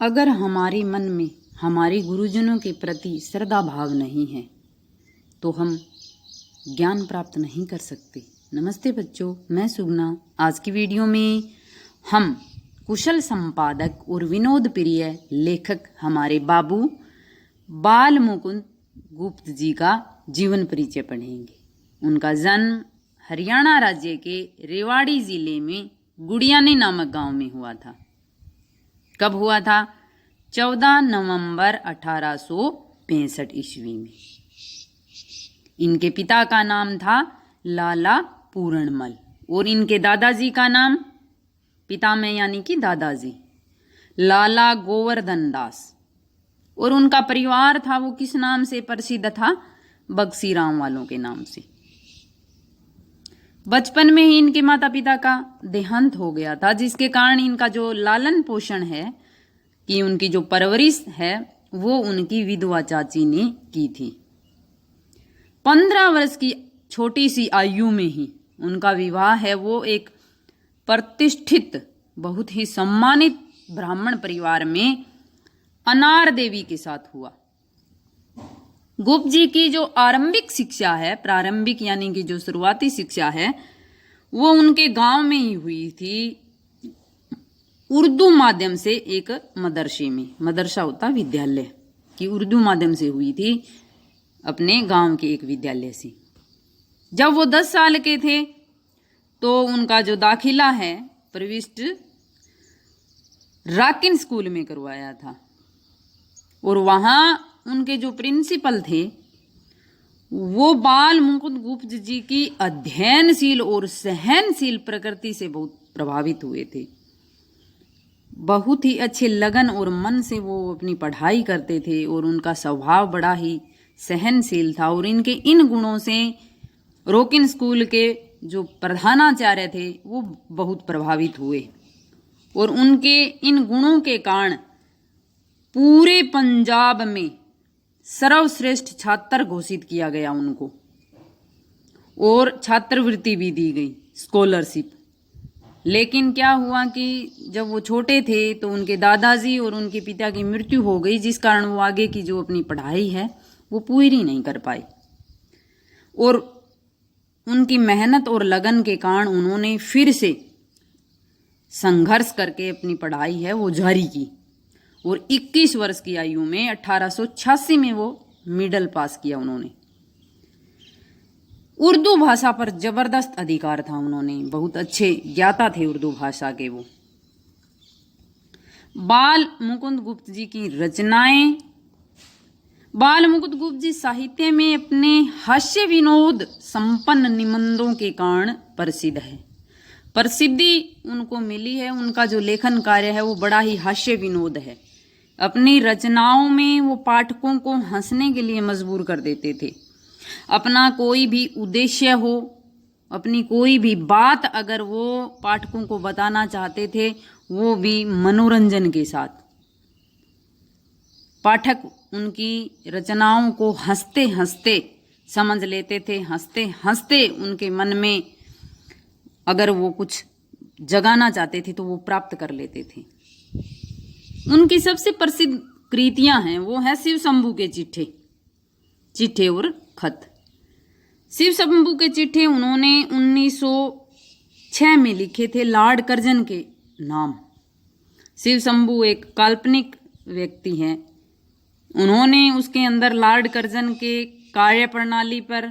अगर हमारे मन में हमारे गुरुजनों के प्रति श्रद्धा भाव नहीं है तो हम ज्ञान प्राप्त नहीं कर सकते। नमस्ते बच्चों, मैं सुगना। आज की वीडियो में हम कुशल संपादक और विनोद प्रिय लेखक हमारे बाबू बाल मुकुंद गुप्त जी का जीवन परिचय पढ़ेंगे। उनका जन्म हरियाणा राज्य के रेवाड़ी जिले में गुड़ियानी नामक गांव में हुआ था। कब हुआ था? 14 नवंबर 1865 ईस्वी में। इनके पिता का नाम था लाला पूरणमल और इनके दादाजी का नाम, पिता में यानी कि दादाजी, लाला गोवर्धन दास। और उनका परिवार था वो किस नाम से प्रसिद्ध था? बक्सीराम वालों के नाम से। बचपन में ही इनके माता पिता का देहांत हो गया था, जिसके कारण इनका जो लालन पोषण है कि उनकी जो परवरिश है वो उनकी विधवा चाची ने की थी। 15 वर्ष की छोटी सी आयु में ही उनका विवाह है वो एक प्रतिष्ठित, बहुत ही सम्मानित ब्राह्मण परिवार में अनार देवी के साथ हुआ। गुप्त जी की जो आरंभिक शिक्षा है, प्रारंभिक यानी कि जो शुरुआती शिक्षा है, वो उनके गांव में ही हुई थी, उर्दू माध्यम से एक मदरसे में। मदरसा होता विद्यालय, कि उर्दू माध्यम से हुई थी अपने गांव के एक विद्यालय से। जब वो 10 साल के थे तो उनका जो दाखिला है प्रविष्ट राकिन स्कूल में करवाया था। और वहां उनके जो प्रिंसिपल थे वो बाल मुकुंद गुप्त जी की अध्ययनशील और सहनशील प्रकृति से बहुत प्रभावित हुए थे। बहुत ही अच्छे लगन और मन से वो अपनी पढ़ाई करते थे और उनका स्वभाव बड़ा ही सहनशील था। और इनके इन गुणों से रोकिन स्कूल के जो प्रधानाचार्य थे वो बहुत प्रभावित हुए और उनके इन गुणों के कारण पूरे पंजाब में सर्वश्रेष्ठ छात्र घोषित किया गया उनको, और छात्रवृत्ति भी दी गई, स्कॉलरशिप। लेकिन क्या हुआ कि जब वो छोटे थे तो उनके दादाजी और उनके पिता की मृत्यु हो गई, जिस कारण वो आगे की जो अपनी पढ़ाई है वो पूरी नहीं कर पाए। और उनकी मेहनत और लगन के कारण उन्होंने फिर से संघर्ष करके अपनी पढ़ाई है वो जारी की और 21 वर्ष की आयु में 1886 में वो मिडिल पास किया उन्होंने। उर्दू भाषा पर जबरदस्त अधिकार था, उन्होंने बहुत अच्छे ज्ञाता थे उर्दू भाषा के वो। बाल मुकुंद गुप्त जी की रचनाएं, बाल मुकुंद गुप्त जी साहित्य में अपने हास्य विनोद संपन्न निबंधों के कारण प्रसिद्ध है। प्रसिद्धि उनको मिली है, उनका जो लेखन कार्य है वो बड़ा ही हास्य विनोद है। अपनी रचनाओं में वो पाठकों को हंसने के लिए मजबूर कर देते थे। अपना कोई भी उद्देश्य हो, अपनी कोई भी बात अगर वो पाठकों को बताना चाहते थे, वो भी मनोरंजन के साथ। पाठक उनकी रचनाओं को हंसते हंसते समझ लेते थे, हंसते हंसते उनके मन में अगर वो कुछ जगाना चाहते थे तो वो प्राप्त कर लेते थे। उनकी सबसे प्रसिद्ध कृतियां हैं वो है शिव शंभू के चिट्ठे और खत। शिव शंभू के चिट्ठे उन्होंने 1906 में लिखे थे लॉर्ड कर्जन के नाम। शिव शंभू एक काल्पनिक व्यक्ति हैं। उन्होंने उसके अंदर लॉर्ड कर्जन के कार्य प्रणाली पर,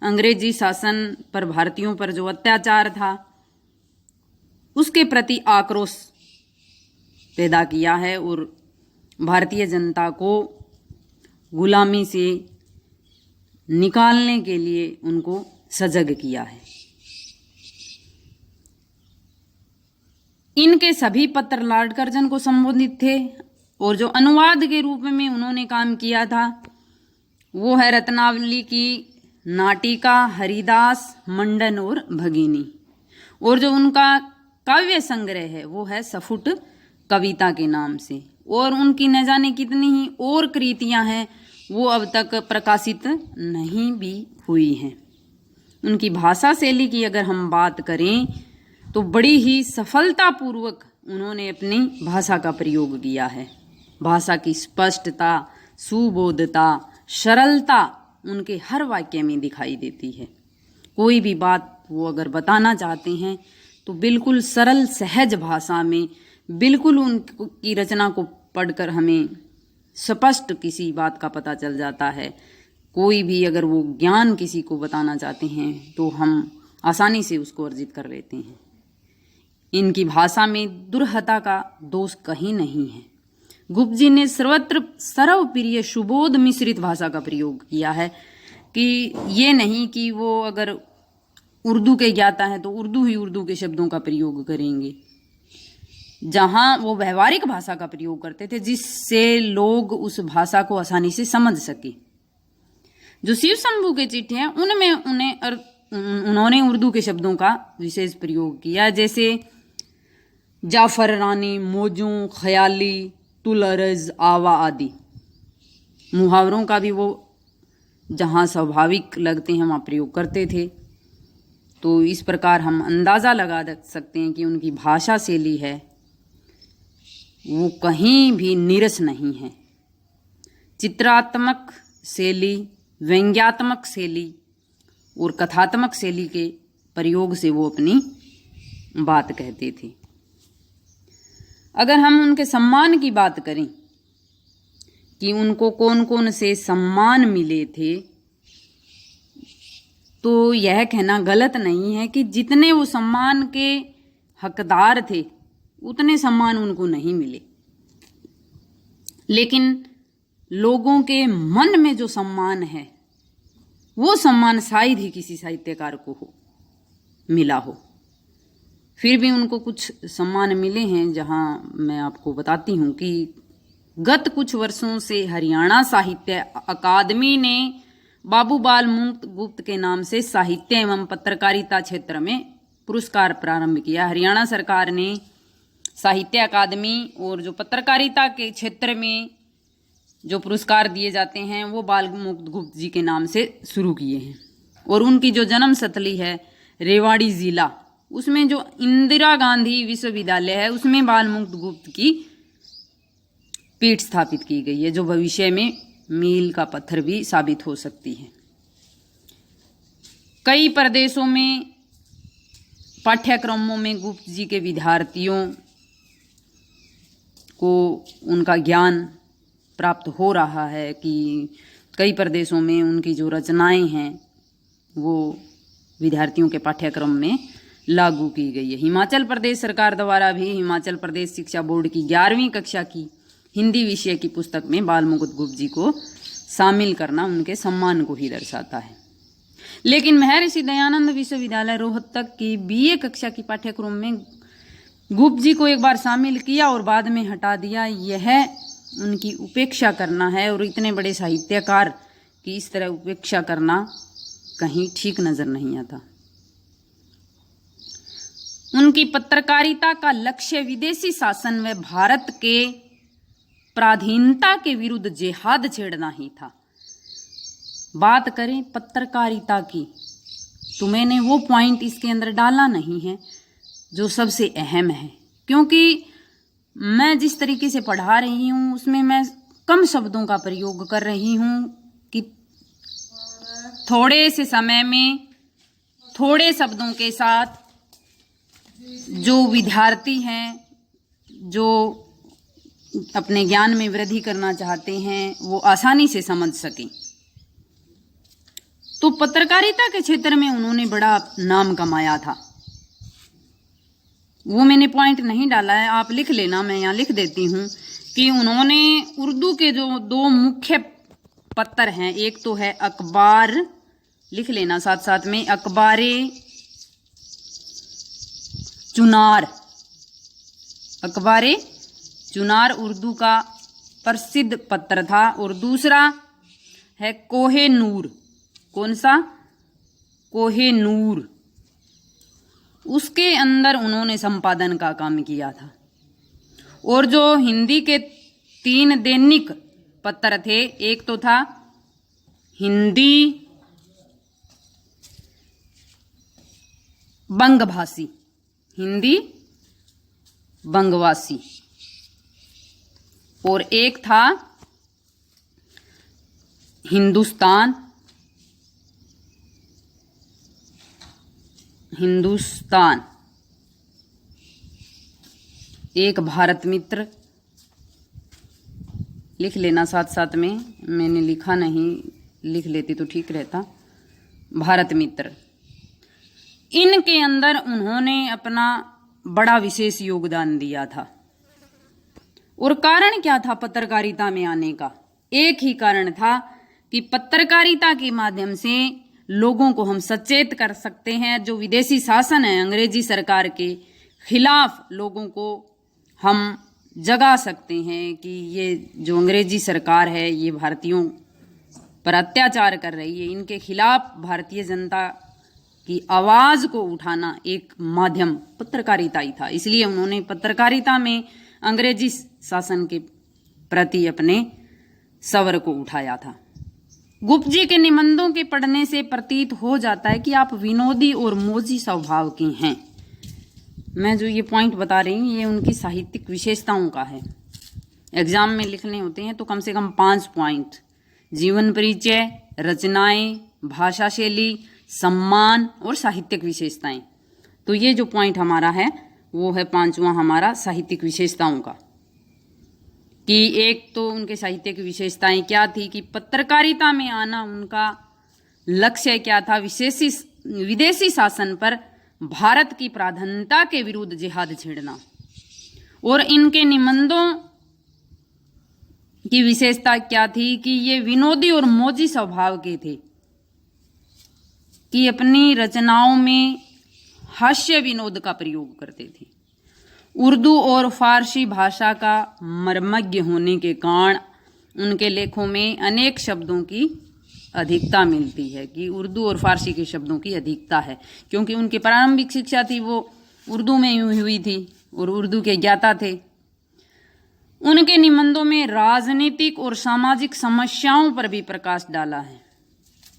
अंग्रेजी शासन पर, भारतीयों पर जो अत्याचार था उसके प्रति आक्रोश पैदा किया है और भारतीय जनता को गुलामी से निकालने के लिए उनको सजग किया है। इनके सभी पत्र लॉर्ड कर्जन को संबोधित थे और जो अनुवाद के रूप में उन्होंने काम किया था वो है रत्नावली की नाटिका, हरिदास, मंडन और भगिनी। और जो उनका काव्य संग्रह है वो है सफुट कविता के नाम से। और उनकी न जाने कितनी ही और कृतियां हैं वो अब तक प्रकाशित नहीं भी हुई हैं। उनकी भाषा शैली की अगर हम बात करें तो बड़ी ही सफलतापूर्वक उन्होंने अपनी भाषा का प्रयोग किया है। भाषा की स्पष्टता, सुबोधता, सरलता उनके हर वाक्य में दिखाई देती है। कोई भी बात वो अगर बताना चाहते हैं तो बिल्कुल सरल सहज भाषा में, बिल्कुल उनकी रचना को पढ़कर हमें स्पष्ट किसी बात का पता चल जाता है। कोई भी अगर वो ज्ञान किसी को बताना चाहते हैं तो हम आसानी से उसको अर्जित कर लेते हैं। इनकी भाषा में दुर्हता का दोष कहीं नहीं है। गुप्त जी ने सर्वत्र सर्वप्रिय सुबोध मिश्रित भाषा का प्रयोग किया है कि ये नहीं कि वो अगर उर्दू के ज्ञाता है तो उर्दू के शब्दों का प्रयोग करेंगे। जहां वो व्यवहारिक भाषा का प्रयोग करते थे जिससे लोग उस भाषा को आसानी से समझ सके। जो शिव शंभू के चिट्ठी हैं उनमें उन्होंने उर्दू के शब्दों का विशेष प्रयोग किया, जैसे जाफर रानी, मौजूं, ख्याली, तुल अर्ज, आवा आदि। मुहावरों का भी वो जहाँ स्वाभाविक लगते हैं वहाँ प्रयोग करते थे। तो इस प्रकार हम अंदाज़ा लगा सकते हैं कि उनकी भाषा शैली है वो कहीं भी नीरस नहीं है। चित्रात्मक शैली, व्यंग्यात्मक शैली और कथात्मक शैली के प्रयोग से वो अपनी बात कहते थे। अगर हम उनके सम्मान की बात करें कि उनको कौन कौन से सम्मान मिले थे, तो यह कहना गलत नहीं है कि जितने वो सम्मान के हकदार थे उतने सम्मान उनको नहीं मिले, लेकिन लोगों के मन में जो सम्मान है वो सम्मान शायद ही किसी साहित्यकार को मिला हो। फिर भी उनको कुछ सम्मान मिले हैं, जहां मैं आपको बताती हूं कि गत कुछ वर्षों से हरियाणा साहित्य अकादमी ने बाबू बाल गुप्त के नाम से साहित्य एवं पत्रकारिता क्षेत्र में पुरस्कार प्रारंभ किया। हरियाणा सरकार ने साहित्य अकादमी और जो पत्रकारिता के क्षेत्र में जो पुरस्कार दिए जाते हैं वो बाल गुप्त जी के नाम से शुरू किए हैं। और उनकी जो जन्म स्थली है रेवाड़ी जिला, उसमें जो इंदिरा गांधी विश्वविद्यालय है उसमें बाल गुप्त की पीठ स्थापित की गई है, जो भविष्य में मील का पत्थर भी साबित हो सकती है। कई प्रदेशों में पाठ्यक्रमों में गुप्त जी के विद्यार्थियों को उनका ज्ञान प्राप्त हो रहा है कि कई प्रदेशों में उनकी जो रचनाएं हैं वो विद्यार्थियों के पाठ्यक्रम में लागू की गई है। हिमाचल प्रदेश सरकार द्वारा भी हिमाचल प्रदेश शिक्षा बोर्ड की 11वीं कक्षा की हिंदी विषय की पुस्तक में बाल गुप्त जी को शामिल करना उनके सम्मान को ही दर्शाता है। लेकिन महर्षि दयानंद विश्वविद्यालय रोहतक की BA कक्षा की पाठ्यक्रम में गुप्त जी को एक बार शामिल किया और बाद में हटा दिया। यह उनकी उपेक्षा करना है और इतने बड़े साहित्यकार की इस तरह उपेक्षा करना कहीं ठीक नजर नहीं आता। उनकी पत्रकारिता का लक्ष्य विदेशी शासन व भारत के पराधीनता के विरुद्ध जिहाद छेड़ना ही था। बात करें पत्रकारिता की तो मैंने वो पॉइंट इसके अंदर डाला नहीं है जो सबसे अहम है, क्योंकि मैं जिस तरीके से पढ़ा रही हूँ उसमें मैं कम शब्दों का प्रयोग कर रही हूँ कि थोड़े से समय में थोड़े शब्दों के साथ जो विद्यार्थी हैं जो अपने ज्ञान में वृद्धि करना चाहते हैं वो आसानी से समझ सकें। तो पत्रकारिता के क्षेत्र में उन्होंने बड़ा नाम कमाया था। वो मैंने पॉइंट नहीं डाला है, आप लिख लेना, मैं यहाँ लिख देती हूँ कि उन्होंने उर्दू के जो 2 मुख्य पत्र हैं, एक तो है अखबार, लिख लेना साथ साथ में, अखबारे चुनार। अखबारे चुनार उर्दू का प्रसिद्ध पत्र था। और दूसरा है कोहे नूर। कौन सा? कोहे नूर। उसके अंदर उन्होंने संपादन का काम किया था। और जो हिंदी के 3 दैनिक पत्र थे, एक तो था हिंदी बंगभाषी, हिंदी बंगवासी, और एक था हिंदुस्तान, एक भारत मित्र, लिख लेना साथ साथ में, मैंने लिखा नहीं, लिख लेती तो ठीक रहता, भारत मित्र। इनके अंदर उन्होंने अपना बड़ा विशेष योगदान दिया था। और कारण क्या था पत्रकारिता में आने का? एक ही कारण था कि पत्रकारिता के माध्यम से लोगों को हम सचेत कर सकते हैं। जो विदेशी शासन है अंग्रेजी सरकार के खिलाफ लोगों को हम जगा सकते हैं कि ये जो अंग्रेजी सरकार है ये भारतीयों पर अत्याचार कर रही है, इनके खिलाफ भारतीय जनता की आवाज को उठाना एक माध्यम पत्रकारिता ही था। इसलिए उन्होंने पत्रकारिता में अंग्रेजी शासन के प्रति अपने स्वर को उठाया था। गुप्त जी के निबंधों के पढ़ने से प्रतीत हो जाता है कि आप विनोदी और मौजी स्वभाव के हैं। मैं जो ये पॉइंट बता रही हूँ ये उनकी साहित्यिक विशेषताओं का है। एग्जाम में लिखने होते हैं तो कम से कम 5 पॉइंट: जीवन परिचय, रचनाएं, भाषा शैली, सम्मान और साहित्यिक विशेषताएं। तो ये जो पॉइंट हमारा है वो है 5वां हमारा साहित्यिक विशेषताओं का। कि एक तो उनके साहित्यिक विशेषताएं क्या थी कि पत्रकारिता में आना उनका लक्ष्य क्या था? विदेशी शासन पर भारत की प्राधान्यता के विरुद्ध जिहाद छेड़ना। और इनके निबंधों की विशेषता क्या थी कि ये विनोदी और मौजी स्वभाव के थे, कि अपनी रचनाओं में हास्य विनोद का प्रयोग करते थे। उर्दू और फारसी भाषा का मर्मज्ञ होने के कारण उनके लेखों में अनेक शब्दों की अधिकता मिलती है, कि उर्दू और फारसी के शब्दों की अधिकता है, क्योंकि उनकी प्रारंभिक शिक्षा थी वो उर्दू में हुई थी और उर्दू के ज्ञाता थे। उनके निबंधों में राजनीतिक और सामाजिक समस्याओं पर भी प्रकाश डाला है।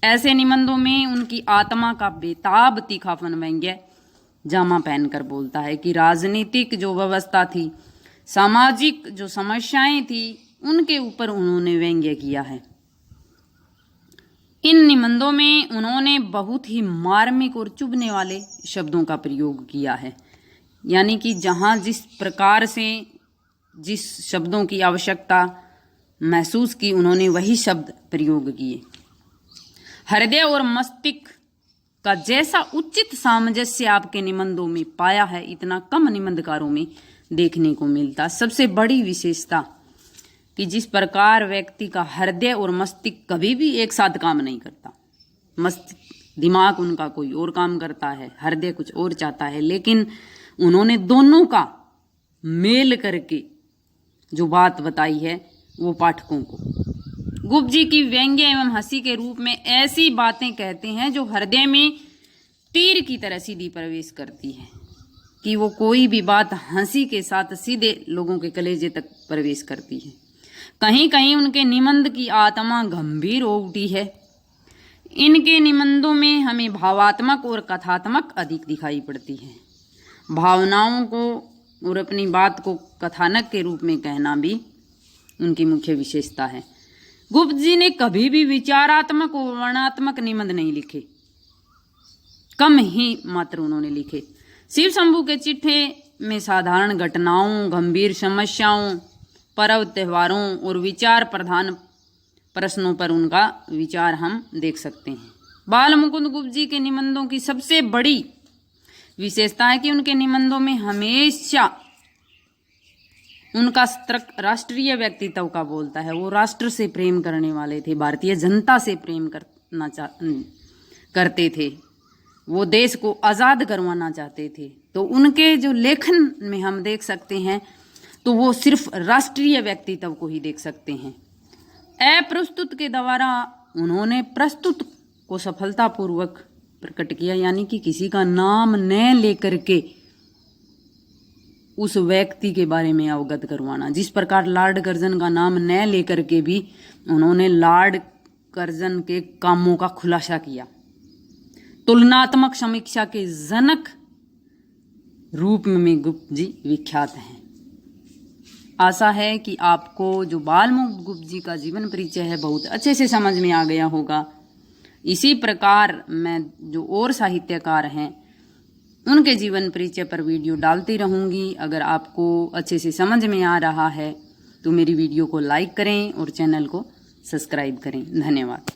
ऐसे निबंधों में उनकी आत्मा का बेताब तीखापन व्यंग्य जामा पहनकर बोलता है कि राजनीतिक जो व्यवस्था थी, सामाजिक जो समस्याएं थी, उनके ऊपर उन्होंने व्यंग्य किया है। इन निबंधों में उन्होंने बहुत ही मार्मिक और चुभने वाले शब्दों का प्रयोग किया है, यानी कि जहाँ जिस प्रकार से जिस शब्दों की आवश्यकता महसूस की उन्होंने वही शब्द प्रयोग किए। हृदय और मस्तिष्क का जैसा उचित सामंजस्य आपके निबंधों में पाया है इतना कम निबंधकारों में देखने को मिलता। सबसे बड़ी विशेषता कि जिस प्रकार व्यक्ति का हृदय और मस्तिष्क कभी भी एक साथ काम नहीं करता। दिमाग उनका कोई और काम करता है, हृदय कुछ और चाहता है, लेकिन उन्होंने दोनों का मेल करके जो बात बताई है वो पाठकों को। गुप्त जी की व्यंग्य एवं हंसी के रूप में ऐसी बातें कहते हैं जो हृदय में तीर की तरह सीधी प्रवेश करती है, कि वो कोई भी बात हंसी के साथ सीधे लोगों के कलेजे तक प्रवेश करती है। कहीं कहीं उनके निबंध की आत्मा गंभीर हो उठी है। इनके निबंधों में हमें भावात्मक और कथात्मक अधिक दिखाई पड़ती है। भावनाओं को और अपनी बात को कथानक के रूप में कहना भी उनकी मुख्य विशेषता है। गुप्त जी ने कभी भी विचारात्मक और वर्णनात्मक निबंध नहीं लिखे, कम ही मात्र उन्होंने लिखे। शिव शंभू के चिट्ठे में साधारण घटनाओं, गंभीर समस्याओं, पर्व त्योहारों और विचार प्रधान प्रश्नों पर उनका विचार हम देख सकते हैं। बाल मुकुंद गुप्त जी के निबंधों की सबसे बड़ी विशेषता है कि उनके निबंधों में हमेशा उनका राष्ट्रीय व्यक्तित्व का बोलता है। वो राष्ट्र से प्रेम करने वाले थे, भारतीय जनता से प्रेम करते थे, वो देश को आज़ाद करवाना चाहते थे। तो उनके जो लेखन में हम देख सकते हैं तो वो सिर्फ राष्ट्रीय व्यक्तित्व को ही देख सकते हैं। अप्रस्तुत के द्वारा उन्होंने प्रस्तुत को सफलतापूर्वक प्रकट किया, यानी कि किसी का नाम न लेकर के उस व्यक्ति के बारे में अवगत करवाना। जिस प्रकार लॉर्ड कर्जन का नाम न लेकर के भी उन्होंने लॉर्ड कर्जन के कामों का खुलासा किया। तुलनात्मक समीक्षा के जनक रूप में गुप्त जी विख्यात हैं। आशा है कि आपको जो बाल मुकुंद गुप्त जी का जीवन परिचय है बहुत अच्छे से समझ में आ गया होगा। इसी प्रकार मैं जो और साहित्यकार हैं उनके जीवन परिचय पर वीडियो डालती रहूँगी। अगर आपको अच्छे से समझ में आ रहा है तो मेरी वीडियो को लाइक करें और चैनल को सब्सक्राइब करें। धन्यवाद।